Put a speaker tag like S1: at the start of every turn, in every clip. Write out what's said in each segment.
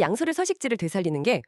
S1: 양서류 서식지를 되살리는 게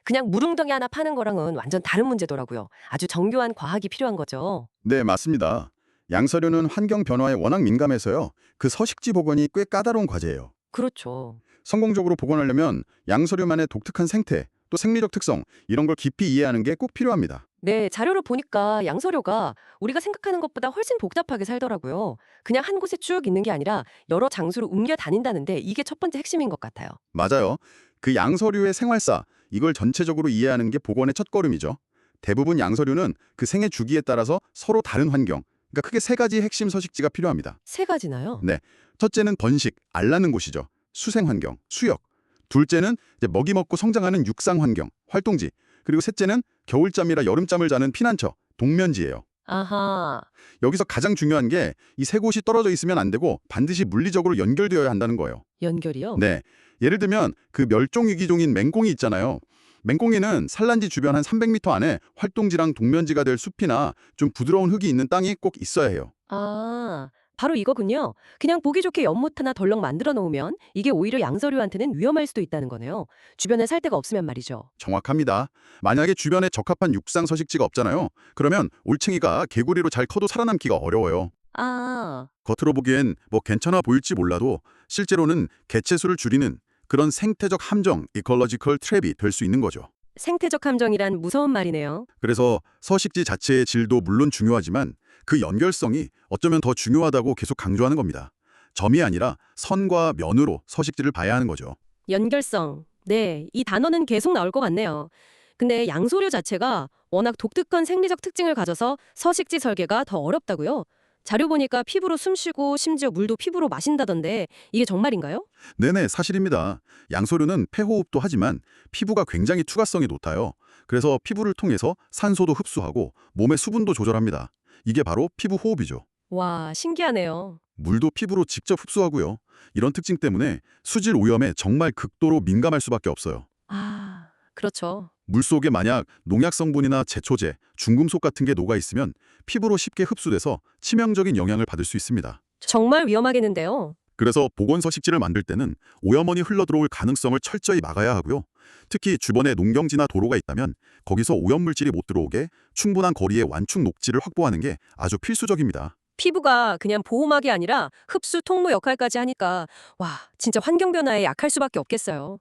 S1: 그냥 물웅덩이 하나 파는 거랑은 완전 다른 문제더라고요. 아주 정교한 과학이 필요한 거죠.
S2: 네, 맞습니다. 양서류는 환경 변화에 워낙 민감해서요. 그 서식지 복원이 꽤 까다로운 과제예요.
S1: 그렇죠.
S2: 성공적으로 복원하려면 양서류만의 독특한 생태, 또 생리적 특성, 이런 걸 깊이 이해하는 게 꼭 필요합니다.
S1: 네, 자료를 보니까 양서류가 우리가 생각하는 것보다 훨씬 복잡하게 살더라고요. 그냥 한 곳에 쭉 있는 게 아니라 여러 장소로 옮겨 다닌다는데 이게 첫 번째 핵심인 것 같아요.
S2: 맞아요. 그 양서류의 생활사, 이걸 전체적으로 이해하는 게 복원의 첫걸음이죠. 대부분 양서류는 그 생애 주기에 따라서 서로 다른 환경, 그러니까 크게 세 가지 핵심 서식지가 필요합니다.
S1: 세 가지나요?
S2: 네. 첫째는 번식, 알 낳는 곳이죠. 수생 환경, 수역. 둘째는 이제 먹이 먹고 성장하는 육상 환경, 활동지. 그리고 셋째는 겨울잠이라 여름잠을 자는 피난처, 동면지예요.
S1: 아하,
S2: 여기서 가장 중요한 게 이 세 곳이 떨어져 있으면 안 되고 반드시 물리적으로 연결되어야 한다는 거예요.
S1: 연결이요?
S2: 네. 예를 들면 그 멸종위기종인 맹꽁이 있잖아요. 맹꽁이는 산란지 주변 한 300m 안에 활동지랑 동면지가 될 숲이나 좀 부드러운 흙이 있는 땅이 꼭 있어야 해요.
S1: 아, 바로 이거군요. 그냥 보기 좋게 연못 하나 덜렁 만들어 놓으면 이게 오히려 양서류한테는 위험할 수도 있다는 거네요. 주변에 살 데가 없으면 말이죠.
S2: 정확합니다. 만약에 주변에 적합한 육상 서식지가 없잖아요. 그러면 올챙이가 개구리로 잘 커도 살아남기가 어려워요.
S1: 아,
S2: 겉으로 보기엔 뭐 괜찮아 보일지 몰라도 실제로는 개체수를 줄이는 그런 생태적 함정, 이컬러지컬 트랩이 될 수 있는 거죠.
S1: 생태적 함정이란 무서운 말이네요.
S2: 그래서 서식지 자체의 질도 물론 중요하지만 그 연결성이 어쩌면 더 중요하다고 계속 강조하는 겁니다. 점이 아니라 선과 면으로 서식지를 봐야 하는 거죠.
S1: 연결성. 네, 이 단어는 계속 나올 것 같네요. 근데 양서류 자체가 워낙 독특한 생리적 특징을 가져서 서식지 설계가 더 어렵다고요? 자료 보니까 피부로 숨쉬고 심지어 물도 피부로 마신다던데 이게 정말인가요?
S2: 네네, 사실입니다. 양서류는 폐호흡도 하지만 피부가 굉장히 투과성이 높아요. 그래서 피부를 통해서 산소도 흡수하고 몸의 수분도 조절합니다. 이게 바로 피부 호흡이죠.
S1: 와, 신기하네요.
S2: 물도 피부로 직접 흡수하고요. 이런 특징 때문에 수질 오염에 정말 극도로 민감할 수밖에 없어요.
S1: 아, 그렇죠.
S2: 물속에 만약 농약 성분이나 제초제, 중금속 같은 게 녹아 있으면 피부로 쉽게 흡수돼서 치명적인 영향을 받을 수 있습니다.
S1: 정말 위험하겠는데요.
S2: 그래서 보건서식지를 만들 때는 오염원이 흘러들어올 가능성을 철저히 막아야 하고요. 특히 주변에 농경지나 도로가 있다면 거기서 오염물질이 못 들어오게 충분한 거리의 완충 녹지를 확보하는 게 아주 필수적입니다.
S1: 피부가 그냥 보호막이 아니라 흡수 통로 역할까지 하니까 와, 진짜 환경 변화에 약할 수밖에 없겠어요.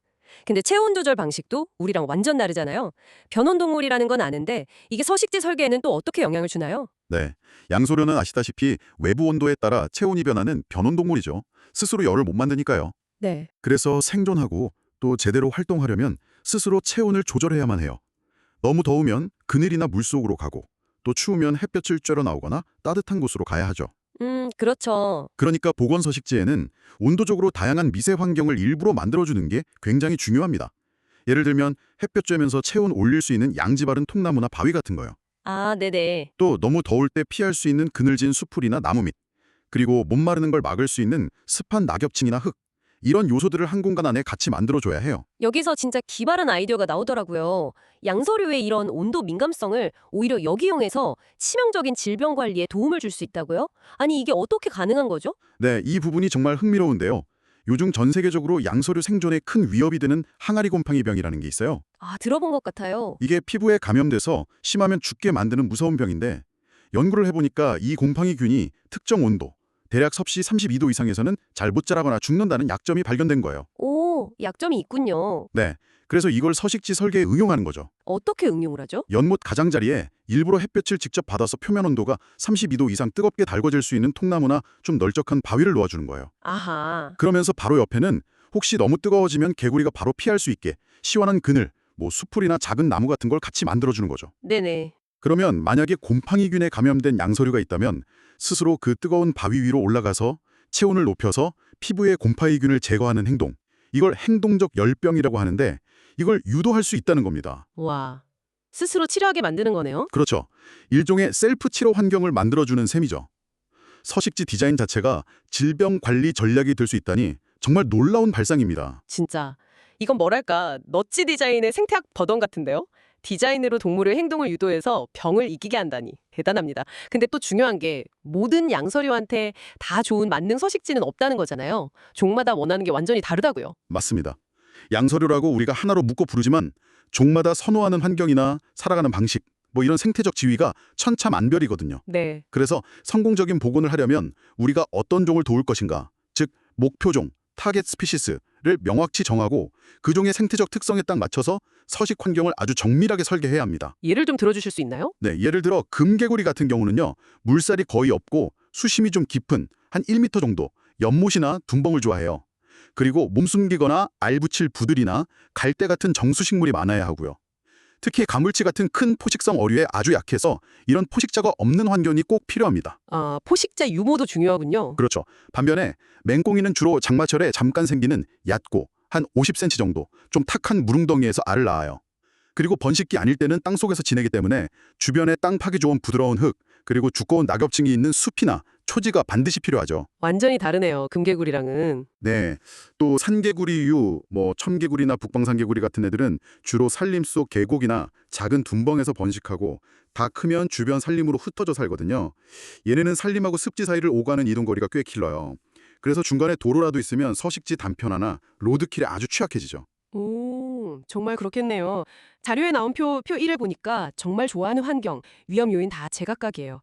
S1: 근데 체온 조절 방식도 우리랑 완전 다르잖아요. 변온동물이라는 건 아는데 이게 서식지 설계에는 또 어떻게 영향을 주나요?
S2: 네, 양소류는 아시다시피 외부 온도에 따라 체온이 변하는 변온동물이죠. 스스로 열을 못 만드니까요.
S1: 네.
S2: 그래서 생존하고 또 제대로 활동하려면 스스로 체온을 조절해야만 해요. 너무 더우면 그늘이나 물속으로 가고 또 추우면 햇볕을 쬐러 나오거나 따뜻한 곳으로 가야 하죠.
S1: 그렇죠.
S2: 그러니까 보건서식지에는 온도적으로 다양한 미세 환경을 일부러 만들어주는 게 굉장히 중요합니다. 예를 들면 햇볕 쬐면서 체온 올릴 수 있는 양지 바른 통나무나 바위 같은 거요.
S1: 아, 네네.
S2: 또 너무 더울 때 피할 수 있는 그늘진 수풀이나 나무 밑, 그리고 못 마르는 걸 막을 수 있는 습한 낙엽층이나 흙, 이런 요소들을 한 공간 안에 같이 만들어줘야 해요.
S1: 여기서 진짜 기발한 아이디어가 나오더라고요. 양서류의 이런 온도 민감성을 오히려 여기용해서 치명적인 질병 관리에 도움을 줄 수 있다고요? 아니, 이게 어떻게 가능한 거죠?
S2: 네, 이 부분이 정말 흥미로운데요. 요즘 전 세계적으로 양서류 생존에 큰 위협이 되는 항아리 곰팡이병이라는 게 있어요.
S1: 아, 들어본 것 같아요.
S2: 이게 피부에 감염돼서 심하면 죽게 만드는 무서운 병인데 연구를 해보니까 이 곰팡이균이 특정 온도, 대략 섭씨 32도 이상에서는 잘 못 자라거나 죽는다는 약점이 발견된 거예요.
S1: 오, 약점이 있군요.
S2: 네, 그래서 이걸 서식지 설계에 응용하는 거죠.
S1: 어떻게 응용을 하죠?
S2: 연못 가장자리에 일부러 햇볕을 직접 받아서 표면 온도가 32도 이상 뜨겁게 달궈질 수 있는 통나무나 좀 널쩍한 바위를 놓아주는 거예요.
S1: 아하.
S2: 그러면서 바로 옆에는 혹시 너무 뜨거워지면 개구리가 바로 피할 수 있게 시원한 그늘, 뭐 수풀이나 작은 나무 같은 걸 같이 만들어주는 거죠.
S1: 네네.
S2: 그러면 만약에 곰팡이균에 감염된 양서류가 있다면 스스로 그 뜨거운 바위 위로 올라가서 체온을 높여서 피부의 곰팡이균을 제거하는 행동, 이걸 행동적 열병이라고 하는데 이걸 유도할 수 있다는 겁니다.
S1: 와. 스스로 치료하게 만드는 거네요?
S2: 그렇죠. 일종의 셀프 치료 환경을 만들어주는 셈이죠. 서식지 디자인 자체가 질병 관리 전략이 될 수 있다니 정말 놀라운 발상입니다.
S1: 진짜. 이건 뭐랄까, 넛지 디자인의 생태학 버전 같은데요? 디자인으로 동물의 행동을 유도해서 병을 이기게 한다니. 대단합니다. 근데 또 중요한 게 모든 양서류한테 다 좋은 만능 서식지는 없다는 거잖아요. 종마다 원하는 게 완전히 다르다고요.
S2: 맞습니다. 양서류라고 우리가 하나로 묶어 부르지만 종마다 선호하는 환경이나 살아가는 방식, 뭐 이런 생태적 지위가 천차만별이거든요.
S1: 네.
S2: 그래서 성공적인 복원을 하려면 우리가 어떤 종을 도울 것인가, 즉 목표종, 타겟 스피시스를 명확히 정하고 그 종의 생태적 특성에 딱 맞춰서 서식 환경을 아주 정밀하게 설계해야 합니다.
S1: 예를 좀 들어주실 수 있나요?
S2: 네, 예를 들어 금개구리 같은 경우는요. 물살이 거의 없고 수심이 좀 깊은 한 1m 정도 연못이나 둔벙을 좋아해요. 그리고 몸숨기거나 알 붙일 부들이나 갈대 같은 정수식물이 많아야 하고요. 특히 가물치 같은 큰 포식성 어류에 아주 약해서 이런 포식자가 없는 환경이 꼭 필요합니다.
S1: 아, 포식자 유모도 중요하군요.
S2: 그렇죠. 반면에 맹꽁이는 주로 장마철에 잠깐 생기는 얕고 한 50cm 정도 좀 탁한 무릉덩이에서 알을 낳아요. 그리고 번식기 아닐 때는 땅속에서 지내기 때문에 주변에 땅 파기 좋은 부드러운 흙, 그리고 두꺼운 낙엽층이 있는 숲이나 초지가 반드시 필요하죠.
S1: 완전히 다르네요. 금개구리랑은.
S2: 네, 또 산개구리류, 뭐 첨개구리나 북방산개구리 같은 애들은 주로 산림 속 계곡이나 작은 둔벙에서 번식하고 다 크면 주변 산림으로 흩어져 살거든요. 얘네는 산림하고 습지 사이를 오가는 이동거리가 꽤 길어요. 그래서 중간에 도로라도 있으면 서식지 단편화나 로드킬에 아주 취약해지죠.
S1: 오, 정말 그렇겠네요. 자료에 나온 표 1을 보니까 정말 좋아하는 환경, 위험 요인 다 제각각이에요.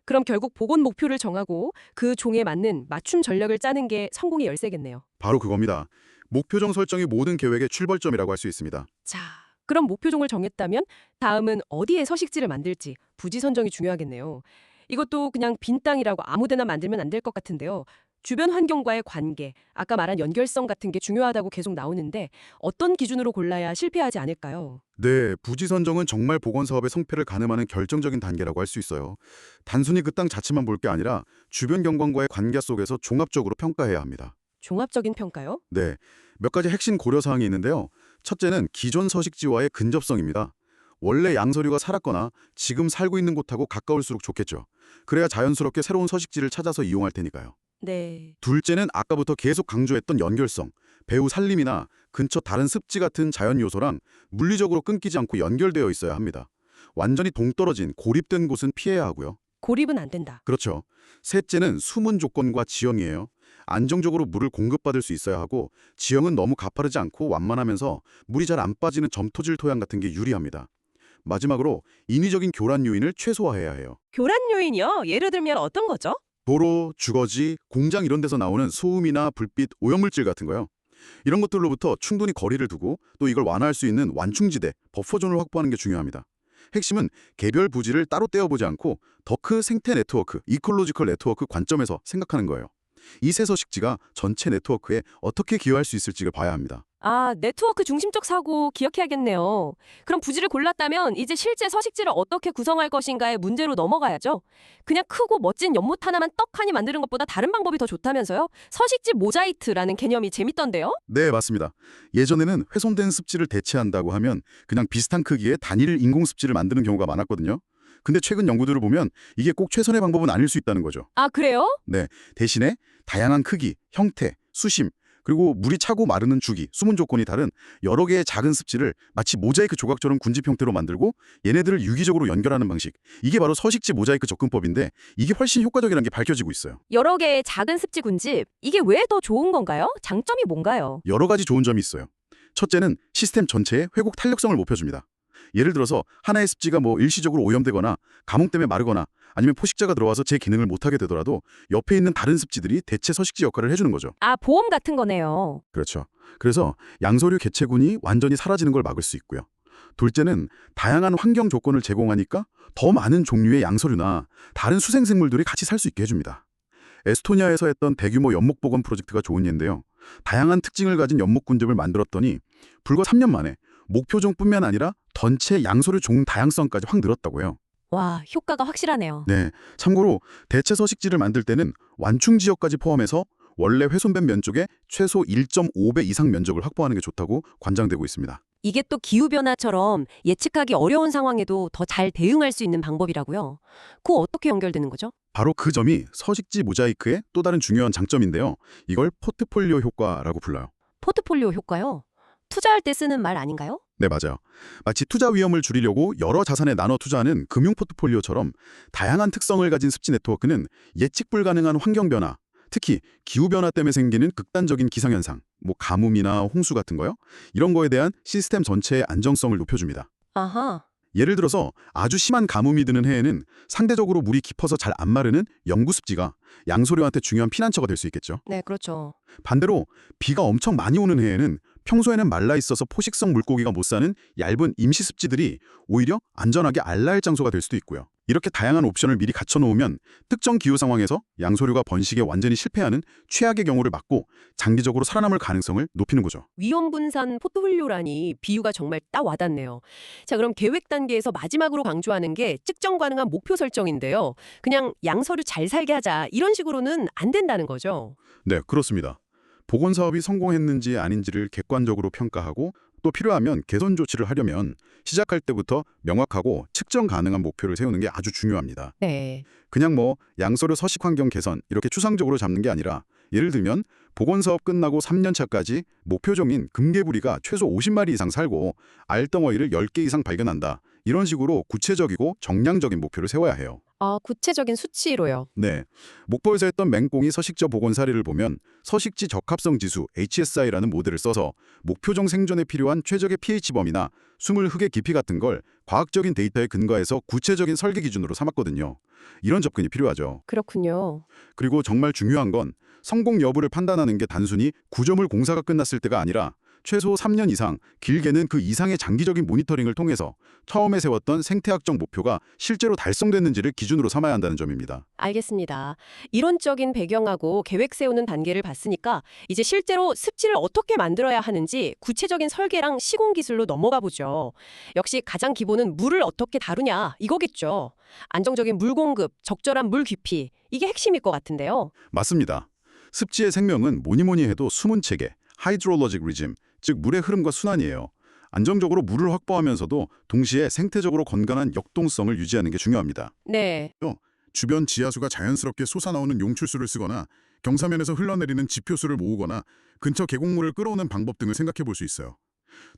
S1: 그럼 결국 복원 목표를 정하고 그 종에 맞는 맞춤 전략을 짜는 게 성공의 열쇠겠네요.
S2: 바로 그겁니다. 목표종 설정이 모든 계획의 출발점이라고 할 수 있습니다.
S1: 자, 그럼 목표종을 정했다면 다음은 어디에 서식지를 만들지 부지 선정이 중요하겠네요. 이것도 그냥 빈 땅이라고 아무데나 만들면 안 될 것 같은데요. 주변 환경과의 관계, 아까 말한 연결성 같은 게 중요하다고 계속 나오는데 어떤 기준으로 골라야 실패하지 않을까요?
S2: 네, 부지 선정은 정말 복원 사업의 성패를 가늠하는 결정적인 단계라고 할 수 있어요. 단순히 그 땅 자체만 볼 게 아니라 주변 경관과의 관계 속에서 종합적으로 평가해야 합니다.
S1: 종합적인 평가요?
S2: 네, 몇 가지 핵심 고려 사항이 있는데요. 첫째는 기존 서식지와의 근접성입니다. 원래 양서류가 살았거나 지금 살고 있는 곳하고 가까울수록 좋겠죠. 그래야 자연스럽게 새로운 서식지를 찾아서 이용할 테니까요.
S1: 네.
S2: 둘째는 아까부터 계속 강조했던 연결성, 배후 산림이나 근처 다른 습지 같은 자연 요소랑 물리적으로 끊기지 않고 연결되어 있어야 합니다. 완전히 동떨어진 고립된 곳은 피해야 하고요.
S1: 고립은 안 된다.
S2: 그렇죠. 셋째는 수문 조건과 지형이에요. 안정적으로 물을 공급받을 수 있어야 하고 지형은 너무 가파르지 않고 완만하면서 물이 잘 안 빠지는 점토질 토양 같은 게 유리합니다. 마지막으로 인위적인 교란 요인을 최소화해야 해요.
S1: 교란 요인이요? 예를 들면 어떤 거죠?
S2: 도로, 주거지, 공장 이런 데서 나오는 소음이나 불빛, 오염물질 같은 거요. 이런 것들로부터 충분히 거리를 두고 또 이걸 완화할 수 있는 완충지대, 버퍼존을 확보하는 게 중요합니다. 핵심은 개별 부지를 따로 떼어보지 않고 더 큰 생태 네트워크, 이콜로지컬 네트워크 관점에서 생각하는 거예요. 이 세 서식지가 전체 네트워크에 어떻게 기여할 수 있을지를 봐야 합니다.
S1: 아, 네트워크 중심적 사고 기억해야겠네요. 그럼 부지를 골랐다면 이제 실제 서식지를 어떻게 구성할 것인가의 문제로 넘어가야죠. 그냥 크고 멋진 연못 하나만 떡하니 만드는 것보다 다른 방법이 더 좋다면서요? 서식지 모자이트라는 개념이 재밌던데요?
S2: 네, 맞습니다. 예전에는 훼손된 습지를 대체한다고 하면 그냥 비슷한 크기의 단일 인공 습지를 만드는 경우가 많았거든요. 근데 최근 연구들을 보면 이게 꼭 최선의 방법은 아닐 수 있다는 거죠.
S1: 아, 그래요?
S2: 네, 대신에 다양한 크기, 형태, 수심, 그리고 물이 차고 마르는 주기, 수문 조건이 다른 여러 개의 작은 습지를 마치 모자이크 조각처럼 군집 형태로 만들고 얘네들을 유기적으로 연결하는 방식. 이게 바로 서식지 모자이크 접근법인데 이게 훨씬 효과적이라는 게 밝혀지고 있어요.
S1: 여러 개의 작은 습지 군집, 이게 왜 더 좋은 건가요? 장점이 뭔가요?
S2: 여러 가지 좋은 점이 있어요. 첫째는 시스템 전체의 회곡 탄력성을 높여줍니다. 예를 들어서 하나의 습지가 일시적으로 오염되거나 가뭄 때문에 마르거나 아니면 포식자가 들어와서 제 기능을 못하게 되더라도 옆에 있는 다른 습지들이 대체 서식지 역할을 해주는 거죠.
S1: 아, 보험 같은 거네요.
S2: 그렇죠. 그래서 양서류 개체군이 완전히 사라지는 걸 막을 수 있고요. 둘째는 다양한 환경 조건을 제공하니까 더 많은 종류의 양서류나 다른 수생생물들이 같이 살 수 있게 해줍니다. 에스토니아에서 했던 대규모 연목 복원 프로젝트가 좋은 예인데요. 다양한 특징을 가진 연목 군집을 만들었더니 불과 3년 만에 목표종뿐만 아니라 전체 양서류 종 다양성까지 확 늘었다고요.
S1: 와, 효과가 확실하네요.
S2: 네, 참고로 대체 서식지를 만들 때는 완충 지역까지 포함해서 원래 훼손된 면적의 최소 1.5배 이상 면적을 확보하는 게 좋다고 관장되고 있습니다.
S1: 이게 또 기후변화처럼 예측하기 어려운 상황에도 더 잘 대응할 수 있는 방법이라고요. 그거 어떻게 연결되는 거죠?
S2: 바로 그 점이 서식지 모자이크의 또 다른 중요한 장점인데요. 이걸 포트폴리오 효과라고 불러요.
S1: 포트폴리오 효과요? 투자할 때 쓰는 말 아닌가요?
S2: 네, 맞아요. 마치 투자 위험을 줄이려고 여러 자산에 나눠 투자하는 금융 포트폴리오처럼 다양한 특성을 가진 습지 네트워크는 예측 불가능한 환경 변화, 특히 기후 변화 때문에 생기는 극단적인 기상현상, 뭐 가뭄이나 홍수 같은 거요. 이런 거에 대한 시스템 전체의 안정성을 높여줍니다.
S1: 아하.
S2: 예를 들어서 아주 심한 가뭄이 드는 해에는 상대적으로 물이 깊어서 잘 안 마르는 영구습지가 양서류한테 중요한 피난처가 될 수 있겠죠.
S1: 네, 그렇죠.
S2: 반대로 비가 엄청 많이 오는 해에는 평소에는 말라 있어서 포식성 물고기가 못 사는 얇은 임시습지들이 오히려 안전하게 알라할 장소가 될 수도 있고요. 이렇게 다양한 옵션을 미리 갖춰놓으면 특정 기후 상황에서 양서류가 번식에 완전히 실패하는 최악의 경우를 막고 장기적으로 살아남을 가능성을 높이는 거죠.
S1: 위험분산 포트폴리오라니 비유가 정말 딱 와닿네요. 자, 그럼 계획 단계에서 마지막으로 강조하는 게 측정 가능한 목표 설정인데요. 그냥 양서류 잘 살게 하자 이런 식으로는 안 된다는 거죠.
S2: 네, 그렇습니다. 복원 사업이 성공했는지 아닌지를 객관적으로 평가하고 또 필요하면 개선 조치를 하려면 시작할 때부터 명확하고 측정 가능한 목표를 세우는 게 아주 중요합니다.
S1: 네.
S2: 그냥 뭐 양서류 서식 환경 개선 이렇게 추상적으로 잡는 게 아니라 예를 들면 복원 사업 끝나고 3년 차까지 목표종인 금개구리가 최소 50마리 이상 살고 알덩어리를 10개 이상 발견한다. 이런 식으로 구체적이고 정량적인 목표를 세워야 해요.
S1: 아, 구체적인 수치로요.
S2: 네, 목포에서 했던 맹꽁이 서식지 복원 사례를 보면 서식지 적합성 지수 HSI라는 모델을 써서 목표종 생존에 필요한 최적의 pH 범위나 수물 흙의 깊이 같은 걸 과학적인 데이터에 근거해서 구체적인 설계 기준으로 삼았거든요. 이런 접근이 필요하죠.
S1: 그렇군요.
S2: 그리고 정말 중요한 건 성공 여부를 판단하는 게 단순히 구조물 공사가 끝났을 때가 아니라 최소 3년 이상, 길게는 그 이상의 장기적인 모니터링을 통해서 처음에 세웠던 생태학적 목표가 실제로 달성됐는지를 기준으로 삼아야 한다는 점입니다.
S1: 알겠습니다. 이론적인 배경하고 계획 세우는 단계를 봤으니까 이제 실제로 습지를 어떻게 만들어야 하는지 구체적인 설계랑 시공 기술로 넘어가 보죠. 역시 가장 기본은 물을 어떻게 다루냐 이거겠죠. 안정적인 물 공급, 적절한 물 깊이 이게 핵심일 것 같은데요.
S2: 맞습니다. 습지의 생명은 뭐니 해도 수문 체계, 하이드롤로직 리즘, 즉 물의 흐름과 순환이에요. 안정적으로 물을 확보하면서도 동시에 생태적으로 건강한 역동성을 유지하는 게 중요합니다.
S1: 네.
S2: 주변 지하수가 자연스럽게 솟아나오는 용출수를 쓰거나 경사면에서 흘러내리는 지표수를 모으거나 근처 계곡물을 끌어오는 방법 등을 생각해 볼 수 있어요.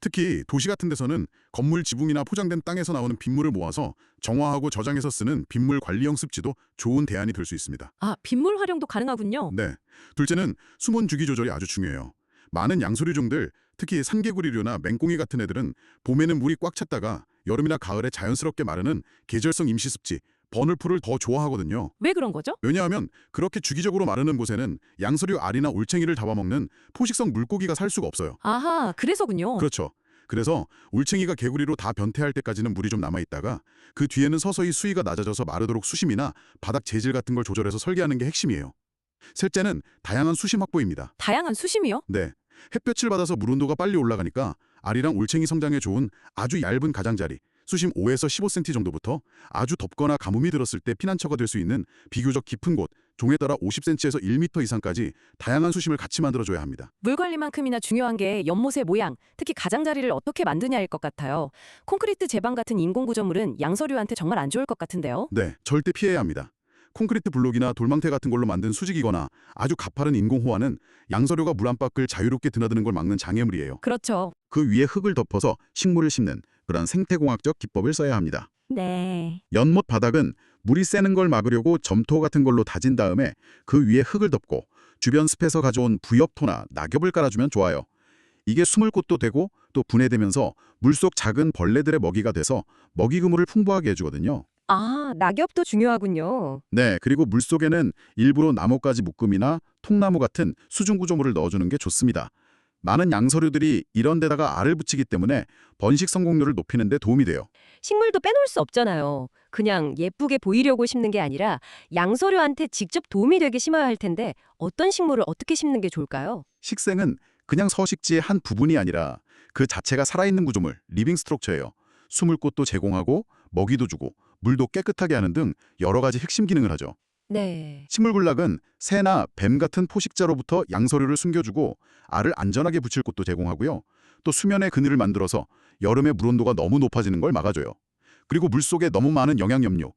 S2: 특히 도시 같은 데서는 건물 지붕이나 포장된 땅에서 나오는 빗물을 모아서 정화하고 저장해서 쓰는 빗물 관리형 습지도 좋은 대안이 될 수 있습니다.
S1: 아, 빗물 활용도 가능하군요.
S2: 네. 둘째는 수문 주기 조절이 아주 중요해요. 많은 양서류종들, 특히 산개구리류나 맹꽁이 같은 애들은 봄에는 물이 꽉 찼다가 여름이나 가을에 자연스럽게 마르는 계절성 임시습지, 버늘풀을 더 좋아하거든요.
S1: 왜 그런 거죠?
S2: 왜냐하면 그렇게 주기적으로 마르는 곳에는 양서류 알이나 올챙이를 잡아먹는 포식성 물고기가 살 수가 없어요.
S1: 아하, 그래서군요.
S2: 그렇죠. 그래서 올챙이가 개구리로 다 변태할 때까지는 물이 좀 남아있다가 그 뒤에는 서서히 수위가 낮아져서 마르도록 수심이나 바닥 재질 같은 걸 조절해서 설계하는 게 핵심이에요. 셋째는 다양한 수심 확보입니다.
S1: 다양한 수심이요?
S2: 네, 햇볕을 받아서 물 온도가 빨리 올라가니까 알이랑 올챙이 성장에 좋은 아주 얇은 가장자리, 수심 5에서 15cm 정도부터 아주 덥거나 가뭄이 들었을 때 피난처가 될 수 있는 비교적 깊은 곳, 종에 따라 50cm에서 1m 이상까지 다양한 수심을 같이 만들어줘야 합니다.
S1: 물 관리만큼이나 중요한 게 연못의 모양, 특히 가장자리를 어떻게 만드냐일 것 같아요. 콘크리트 제방 같은 인공구조물은 양서류한테 정말 안 좋을 것 같은데요.
S2: 네, 절대 피해야 합니다. 콘크리트 블록이나 돌망태 같은 걸로 만든 수직이거나 아주 가파른 인공호화는 양서류가 물 안팎을 자유롭게 드나드는 걸 막는 장애물이에요.
S1: 그렇죠.
S2: 그 위에 흙을 덮어서 식물을 심는 그런 생태공학적 기법을 써야 합니다.
S1: 네.
S2: 연못 바닥은 물이 새는 걸 막으려고 점토 같은 걸로 다진 다음에 그 위에 흙을 덮고 주변 습에서 가져온 부엽토나 낙엽을 깔아주면 좋아요. 이게 숨을 곳도 되고 또 분해되면서 물속 작은 벌레들의 먹이가 돼서 먹이 그물을 풍부하게 해주거든요.
S1: 아, 낙엽도 중요하군요.
S2: 네, 그리고 물속에는 일부러 나뭇가지 묶음이나 통나무 같은 수중 구조물을 넣어주는 게 좋습니다. 많은 양서류들이 이런 데다가 알을 붙이기 때문에 번식 성공률을 높이는 데 도움이 돼요.
S1: 식물도 빼놓을 수 없잖아요. 그냥 예쁘게 보이려고 심는 게 아니라 양서류한테 직접 도움이 되게 심어야 할 텐데 어떤 식물을 어떻게 심는 게 좋을까요?
S2: 식생은 그냥 서식지의 한 부분이 아니라 그 자체가 살아있는 구조물, 리빙 스트럭처예요. 숨을 곳도 제공하고 먹이도 주고 물도 깨끗하게 하는 등 여러 가지 핵심 기능을 하죠.
S1: 네.
S2: 식물군락은 새나 뱀 같은 포식자로부터 양서류를 숨겨주고 알을 안전하게 붙일 곳도 제공하고요. 또 수면의 그늘을 만들어서 여름에 물 온도가 너무 높아지는 걸 막아줘요. 그리고 물속에 너무 많은 영양염료,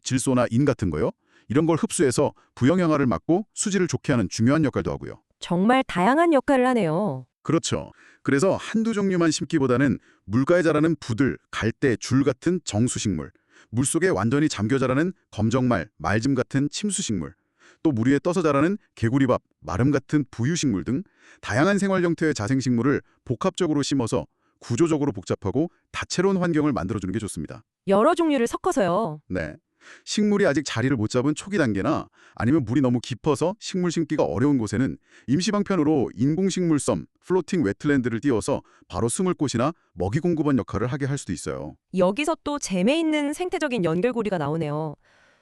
S2: 질소나 인 같은 거요. 이런 걸 흡수해서 부영양화를 막고 수질을 좋게 하는 중요한 역할도 하고요.
S1: 정말 다양한 역할을 하네요.
S2: 그렇죠. 그래서 한두 종류만 심기보다는 물가에 자라는 부들, 갈대, 줄 같은 정수식물, 물속에 완전히 잠겨 자라는 검정말, 말즘 같은 침수식물, 또 물 위에 떠서 자라는 개구리밥, 마름 같은 부유식물 등 다양한 생활 형태의 자생식물을 복합적으로 심어서 구조적으로 복잡하고 다채로운 환경을 만들어주는 게 좋습니다.
S3: 여러 종류를 섞어서요.
S2: 네. 식물이 아직 자리를 못 잡은 초기 단계나 아니면 물이 너무 깊어서 식물 심기가 어려운 곳에는 임시방편으로 인공식물섬, 플로팅 웨틀랜드를 띄워서 바로 숨을 곳이나 먹이 공급원 역할을 하게 할 수도 있어요.
S3: 여기서 또 재미있는 생태적인 연결고리가 나오네요.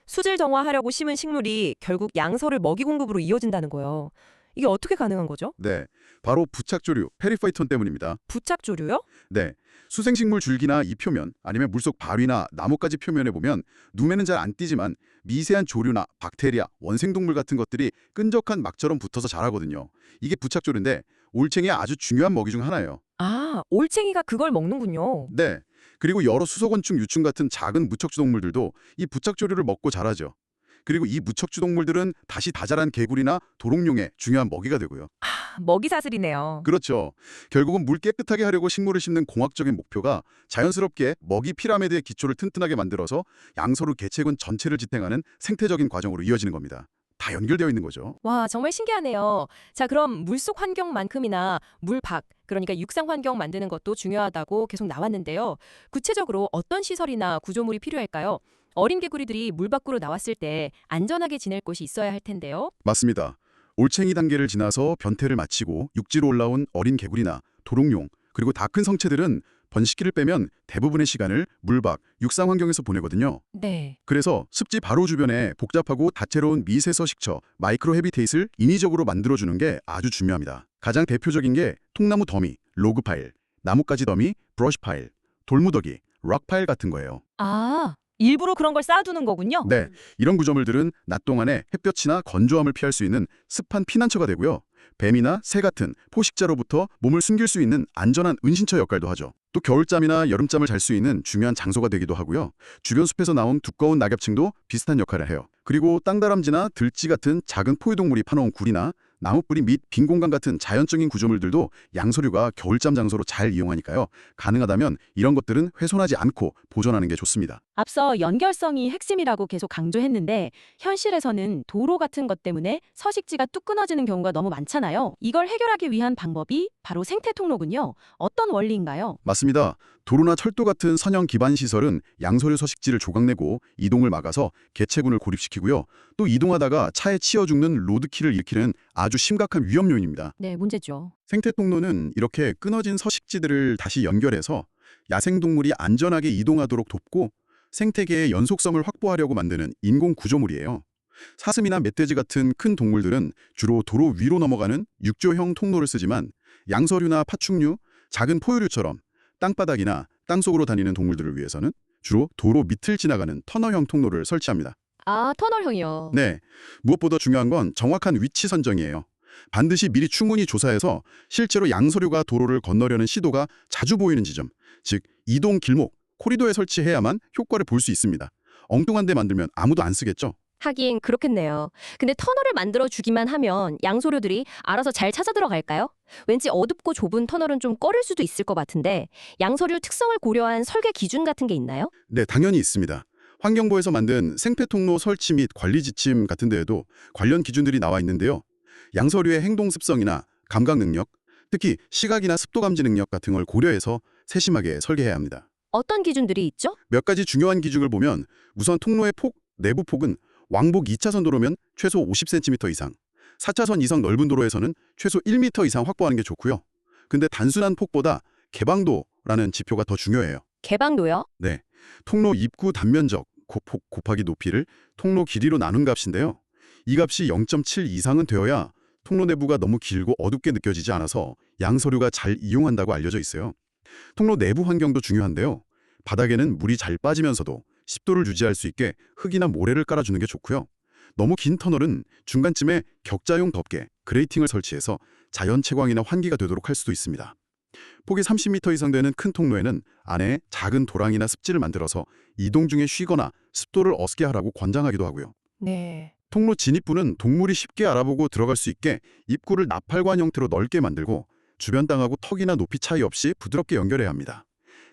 S3: 수질 정화하려고 심은 식물이 결국 양서류 먹이 공급으로 이어진다는 거예요. 이게 어떻게 가능한 거죠?
S2: 네. 바로 부착조류, 페리파이톤 때문입니다.
S3: 부착조류요?
S2: 네. 수생식물 줄기나 잎 표면, 아니면 물속 바위나 나뭇가지 표면에 보면 눈에는 잘 안 띄지만 미세한 조류나 박테리아, 원생동물 같은 것들이 끈적한 막처럼 붙어서 자라거든요. 이게 부착조류인데 올챙이의 아주 중요한 먹이 중 하나예요.
S3: 아, 올챙이가 그걸 먹는군요.
S2: 네. 그리고 여러 수소곤충, 유충 같은 작은 무척주 동물들도 이 부착조류를 먹고 자라죠. 그리고 이 무척주 동물들은 다시 다 자란 개구리나 도롱뇽의 중요한 먹이가 되고요.
S3: 먹이 사슬이네요.
S2: 그렇죠. 결국은 물 깨끗하게 하려고 식물을 심는 공학적인 목표가 자연스럽게 먹이 피라미드의 기초를 튼튼하게 만들어서 양서류 개체군 전체를 지탱하는 생태적인 과정으로 이어지는 겁니다. 다 연결되어 있는 거죠.
S3: 와, 정말 신기하네요. 자, 그럼 물속 환경만큼이나 물 밖, 그러니까 육상 환경 만드는 것도 중요하다고 계속 나왔는데요. 구체적으로 어떤 시설이나 구조물이 필요할까요? 어린 개구리들이 물 밖으로 나왔을 때 안전하게 지낼 곳이 있어야 할 텐데요.
S2: 맞습니다. 올챙이 단계를 지나서 변태를 마치고 육지로 올라온 어린 개구리나 도롱뇽, 그리고 다 큰 성체들은 번식기를 빼면 대부분의 시간을 물 밖, 육상 환경에서 보내거든요.
S3: 네.
S2: 그래서 습지 바로 주변에 복잡하고 다채로운 미세서 식처, 마이크로 헤비테이트를 인위적으로 만들어주는 게 아주 중요합니다. 가장 대표적인 게 통나무 더미, 로그 파일, 나뭇가지 더미, 브러쉬 파일, 돌무더기, 락 파일 같은 거예요.
S3: 아, 일부러 그런 걸 쌓아두는 거군요.
S2: 네, 이런 구조물들은 낮 동안에 햇볕이나 건조함을 피할 수 있는 습한 피난처가 되고요. 뱀이나 새 같은 포식자로부터 몸을 숨길 수 있는 안전한 은신처 역할도 하죠. 또 겨울잠이나 여름잠을 잘 수 있는 중요한 장소가 되기도 하고요. 주변 숲에서 나온 두꺼운 낙엽층도 비슷한 역할을 해요. 그리고 땅다람쥐나 들쥐 같은 작은 포유동물이 파놓은 굴이나 나무뿌리 및 빈 공간 같은 자연적인 구조물들도 양서류가 겨울잠 장소로 잘 이용하니까요. 가능하다면 이런 것들은 훼손하지 않고 보존하는 게 좋습니다.
S4: 앞서 연결성이 핵심이라고 계속 강조했는데 현실에서는 도로 같은 것 때문에 서식지가 뚝 끊어지는 경우가 너무 많잖아요. 이걸 해결하기 위한 방법이 바로 생태 통로군요. 어떤 원리인가요?
S2: 맞습니다. 도로나 철도 같은 선형 기반 시설은 양서류 서식지를 조각내고 이동을 막아서 개체군을 고립시키고요. 또 이동하다가 차에 치여 죽는 로드킬을 일으키는 아주 심각한 위험 요인입니다.
S4: 네, 문제죠.
S2: 생태 통로는 이렇게 끊어진 서식지들을 다시 연결해서 야생동물이 안전하게 이동하도록 돕고 생태계의 연속성을 확보하려고 만드는 인공 구조물이에요. 사슴이나 멧돼지 같은 큰 동물들은 주로 도로 위로 넘어가는 육조형 통로를 쓰지만 양서류나 파충류, 작은 포유류처럼 땅바닥이나 땅속으로 다니는 동물들을 위해서는 주로 도로 밑을 지나가는 터널형 통로를 설치합니다.
S4: 아, 터널형이요.
S2: 네, 무엇보다 중요한 건 정확한 위치 선정이에요. 반드시 미리 충분히 조사해서 실제로 양서류가 도로를 건너려는 시도가 자주 보이는 지점, 즉 이동 길목, 코리도에 설치해야만 효과를 볼 수 있습니다. 엉뚱한 데 만들면 아무도 안 쓰겠죠?
S4: 하긴 그렇겠네요. 근데 터널을 만들어 주기만 하면 양소류들이 알아서 잘 찾아 들어갈까요? 왠지 어둡고 좁은 터널은 좀 꺼릴 수도 있을 것 같은데 양서류 특성을 고려한 설계 기준 같은 게 있나요?
S2: 네, 당연히 있습니다. 환경부에서 만든 생태통로 설치 및 관리 지침 같은 데에도 관련 기준들이 나와 있는데요. 양서류의 행동 습성이나 감각 능력, 특히 시각이나 습도 감지 능력 같은 걸 고려해서 세심하게 설계해야 합니다.
S4: 어떤 기준들이 있죠?
S2: 몇 가지 중요한 기준을 보면 우선 통로의 폭, 내부 폭은 왕복 2차선 도로면 최소 50cm 이상, 4차선 이상 넓은 도로에서는 최소 1m 이상 확보하는 게 좋고요. 근데 단순한 폭보다 개방도라는 지표가 더 중요해요.
S4: 개방도요?
S2: 네, 통로 입구 단면적 폭 곱하기 높이를 통로 길이로 나눈 값인데요. 이 값이 0.7 이상은 되어야 통로 내부가 너무 길고 어둡게 느껴지지 않아서 양서류가 잘 이용한다고 알려져 있어요. 통로 내부 환경도 중요한데요. 바닥에는 물이 잘 빠지면서도 습도를 유지할 수 있게 흙이나 모래를 깔아주는 게 좋고요. 너무 긴 터널은 중간쯤에 격자용 덮개, 그레이팅을 설치해서 자연 채광이나 환기가 되도록 할 수도 있습니다. 폭이 30m 이상 되는 큰 통로에는 안에 작은 도랑이나 습지를 만들어서 이동 중에 쉬거나 습도를 얻게 하라고 권장하기도 하고요.
S3: 네.
S2: 통로 진입부는 동물이 쉽게 알아보고 들어갈 수 있게 입구를 나팔관 형태로 넓게 만들고 주변 땅하고 턱이나 높이 차이 없이 부드럽게 연결해야 합니다.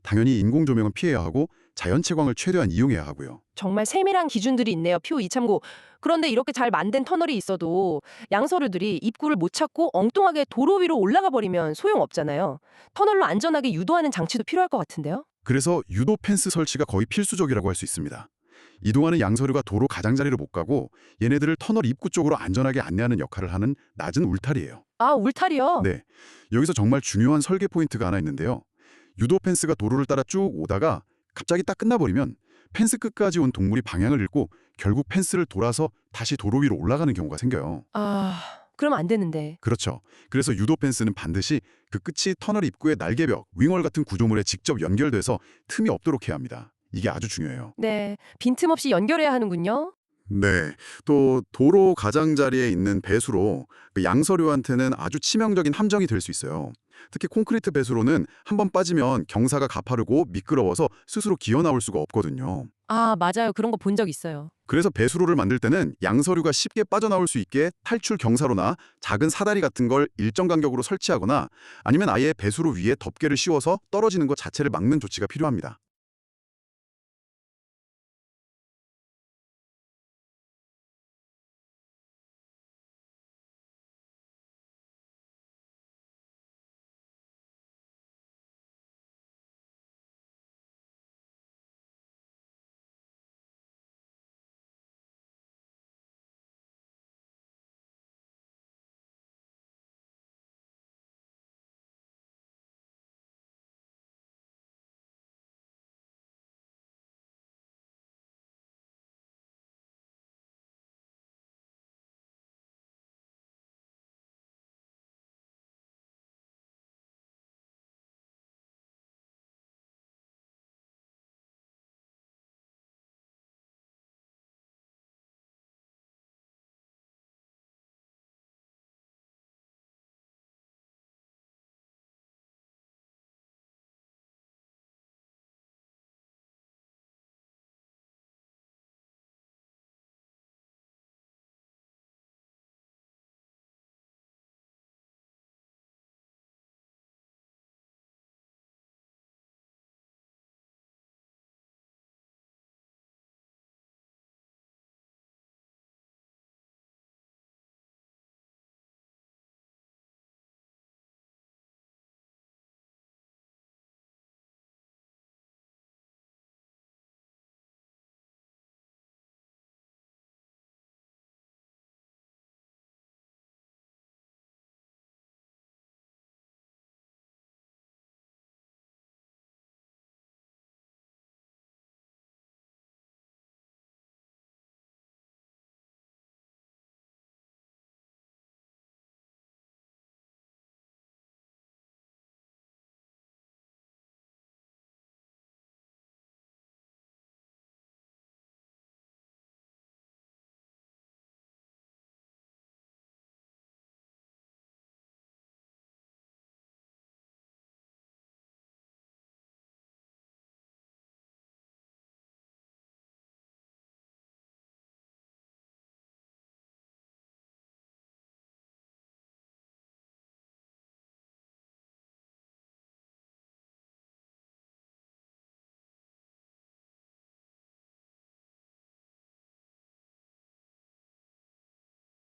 S2: 당연히 인공 조명은 피해야 하고 자연 채광을 최대한 이용해야 하고요.
S3: 정말 세밀한 기준들이 있네요. 표 이참고. 그런데 이렇게 잘 만든 터널이 있어도 양서류들이 입구를 못 찾고 엉뚱하게 도로 위로 올라가 버리면 소용없잖아요. 터널로 안전하게 유도하는 장치도 필요할 것 같은데요.
S2: 그래서 유도 펜스 설치가 거의 필수적이라고 할 수 있습니다. 이동하는 양서류가 도로 가장자리로 못 가고 얘네들을 터널 입구 쪽으로 안전하게 안내하는 역할을 하는 낮은 울타리예요.
S3: 아, 울타리요?
S2: 네, 여기서 정말 중요한 설계 포인트가 하나 있는데요. 유도 펜스가 도로를 따라 쭉 오다가 갑자기 딱 끝나버리면 펜스 끝까지 온 동물이 방향을 잃고 결국 펜스를 돌아서 다시 도로 위로 올라가는 경우가 생겨요.
S3: 아, 그럼 안 되는데.
S2: 그렇죠. 그래서 유도 펜스는 반드시 그 끝이 터널 입구의 날개벽, 윙월 같은 구조물에 직접 연결돼서 틈이 없도록 해야 합니다. 이게 아주 중요해요.
S3: 네, 빈틈없이 연결해야 하는군요.
S2: 네, 또 도로 가장자리에 있는 배수로 그 양서류한테는 아주 치명적인 함정이 될 수 있어요. 특히 콘크리트 배수로는 한번 빠지면 경사가 가파르고 미끄러워서 스스로 기어 나올 수가 없거든요.
S3: 아, 맞아요. 그런 거 본 적 있어요.
S2: 그래서 배수로를 만들 때는 양서류가 쉽게 빠져나올 수 있게 탈출 경사로나 작은 사다리 같은 걸 일정 간격으로 설치하거나 아니면 아예 배수로 위에 덮개를 씌워서 떨어지는 것 자체를 막는 조치가 필요합니다.